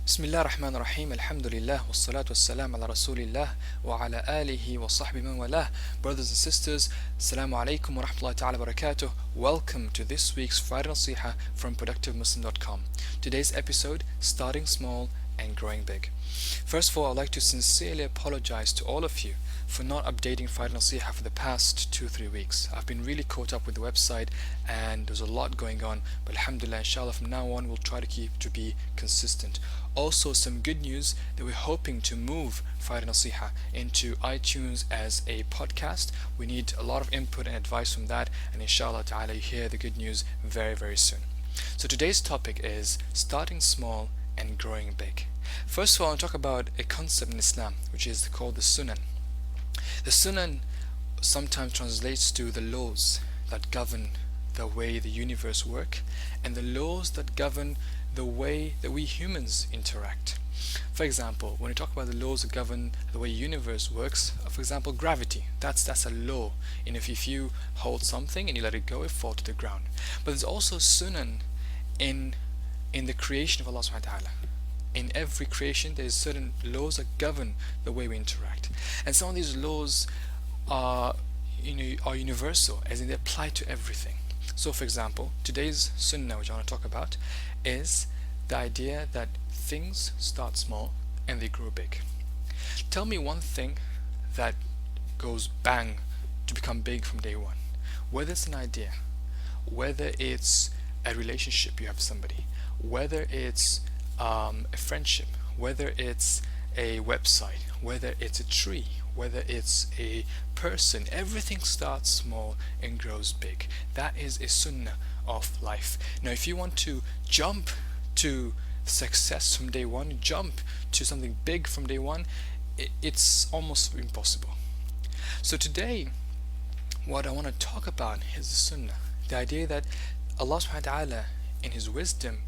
Bismillah ar-Rahman ar-Rahim, Alhamdulillah, wassalatu wassalam ala Rasulillah, wa ala alihi wa sahbihi man walah. Brothers and sisters, Assalamu alaikum wa rahmatullahi ta'ala wa barakatuh. Welcome to this week's Friday Naseeha from ProductiveMuslim.com. Today's episode, Starting Small and Growing Big. First of all, I'd like to sincerely apologize to all of you for not updating Friday Naseeha for the past 2-3 weeks. I've been really caught up with the website and there's a lot going on, but alhamdulillah, inshallah, from now on we'll try to be consistent. Also, some good news that we're hoping to move Friday Naseeha into iTunes as a podcast. We need a lot of input and advice from that, and inshallah ta'ala you hear the good news very, very soon. So today's topic is starting small and growing big. First of all, I'll talk about a concept in Islam which is called the Sunan. The Sunan sometimes translates to the laws that govern the way the universe work and the laws that govern the way that we humans interact. For example, when we talk about the laws that govern the way universe works, for example, gravity, that's a law. And if you hold something and you let it go, it falls to the ground. But there's also Sunan in the creation of Allah subhanahu wa ta'ala. In every creation there is certain laws that govern the way we interact, and some of these laws are universal, as in they apply to everything. So for example, today's sunnah which I want to talk about is the idea that things start small and they grow big. Tell me one thing that goes bang to become big from day one. Whether it's an idea, whether it's a relationship you have with somebody, whether it's a friendship, whether it's a website, whether it's a tree, whether it's a person, everything starts small and grows big. That is a sunnah of life. Now if you want to jump to success from day one, jump to something big from day one, it's almost impossible. So today what I want to talk about is the sunnah, the idea that Allah subhanahu wa ta'ala in His wisdom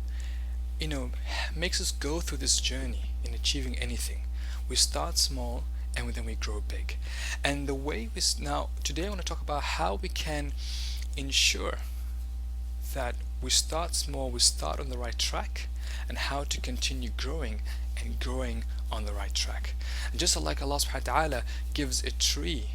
makes us go through this journey in achieving anything. We start small and then we grow big. And the way now today I want to talk about how we can ensure that we start small, we start on the right track, and how to continue growing and growing on the right track. And just like Allah subhanahu wa ta'ala gives a tree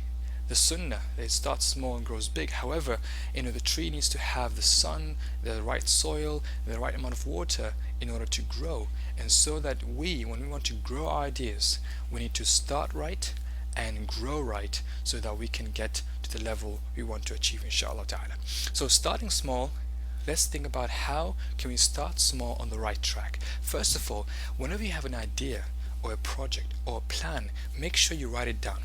the sunnah, it starts small and grows big. However, the tree needs to have the sun, the right soil, the right amount of water in order to grow. And so that when we want to grow our ideas, we need to start right and grow right so that we can get to the level we want to achieve, inshallah ta'ala. So starting small, let's think about how can we start small on the right track. First of all, whenever you have an idea or a project or a plan, make sure you write it down.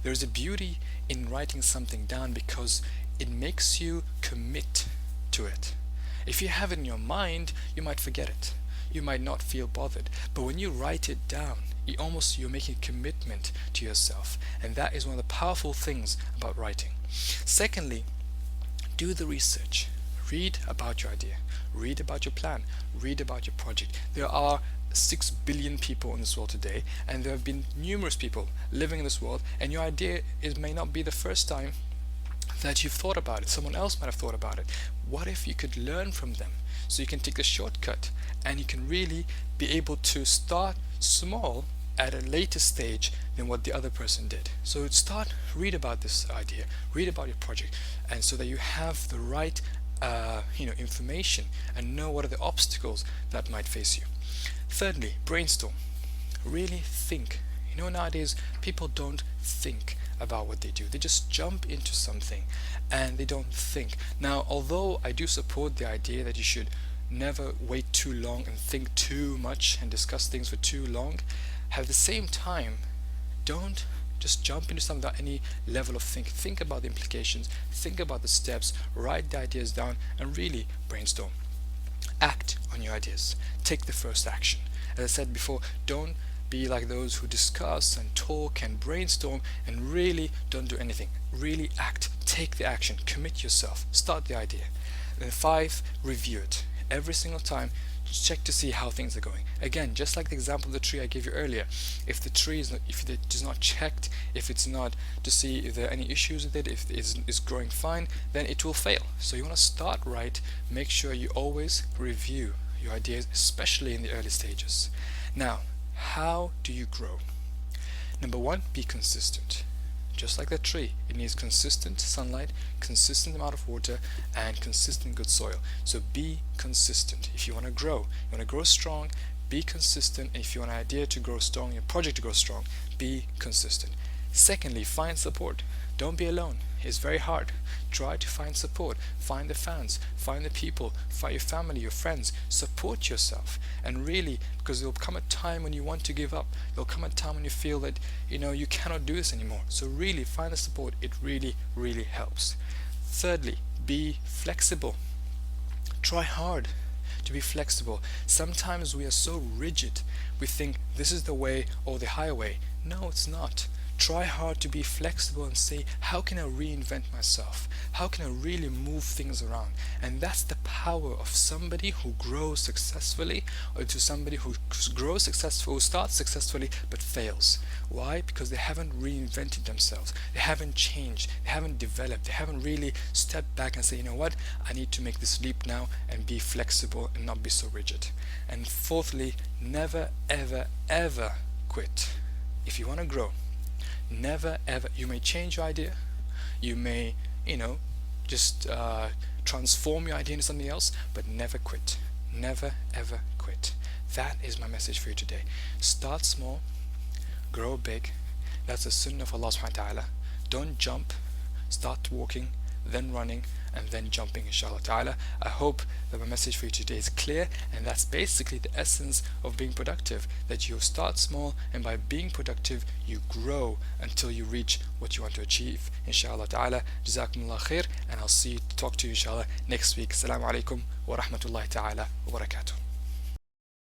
There is a beauty in writing something down because it makes you commit to it. If you have it in your mind, you might forget it. You might not feel bothered. But when you write it down, you're making a commitment to yourself. And that is one of the powerful things about writing. Secondly, do the research. Read about your idea. Read about your plan. Read about your project. There are 6 billion people in this world today, and there have been numerous people living in this world, and your idea may not be the first time that you've thought about it. Someone else might have thought about it. What if you could learn from them so you can take the shortcut and you can really be able to start small at a later stage than what the other person did? So read about this idea, read about your project, and so that you have the right information and know what are the obstacles that might face you. Thirdly, brainstorm. Really think. Nowadays people don't think about what they do. They just jump into something and they don't think. Now, although I do support the idea that you should never wait too long and think too much and discuss things for too long, at the same time, don't just jump into something without any level of thinking. Think about the implications, think about the steps, write the ideas down, and really brainstorm. Act on your ideas. Take the first action. As I said before, don't be like those who discuss and talk and brainstorm and really don't do anything. Really act. Take the action. Commit yourself. Start the idea. And then 5, review it. Every single time, check to see how things are going. Again, just like the example of the tree I gave you earlier, if the tree if it is not checked, if it's not to see if there are any issues with it, if it is growing fine, then it will fail. So you want to start right. Make sure you always review your ideas, especially in the early stages. Now, how do you grow? Number one, be consistent. Just like that tree, it needs consistent sunlight, consistent amount of water, and consistent good soil. So be consistent. If you want to grow, strong, be consistent. If you want an idea to grow strong, your project to grow strong, be consistent. Secondly, find support. Don't be alone. It's very hard. Try to find support. Find the fans, find the people, find your family, your friends. Support yourself. And really, because there'll come a time when you want to give up. There'll come a time when you feel that you cannot do this anymore. So really find the support. It really, really helps. Thirdly, be flexible. Try hard to be flexible. Sometimes we are so rigid. We think this is the way or the highway. No, it's not. Try hard to be flexible and say, how can I reinvent myself? How can I really move things around? And that's the power of somebody who grows successfully, or to somebody who grows successful, who starts successfully but fails. Why? Because they haven't reinvented themselves. They haven't changed. They haven't developed. They haven't really stepped back and say, you know what? I need to make this leap now and be flexible and not be so rigid. And fourthly, never, ever, ever quit. If you want to grow, never ever, you may change your idea, you may just transform your idea into something else, but never quit. Never ever quit. That is my message for you today. Start small, grow big. That's the sunnah of Allah subhanahu wa ta'ala. Don't jump. Start walking, then running, and then jumping, inshallah ta'ala. I hope that my message for you today is clear, and that's basically the essence of being productive, that you start small, and by being productive you grow until you reach what you want to achieve, inshallah ta'ala. Jazakumullah khair, and I'll talk to you inshallah next week. Assalamu alaikum wa rahmatullahi ta'ala wa barakatuh.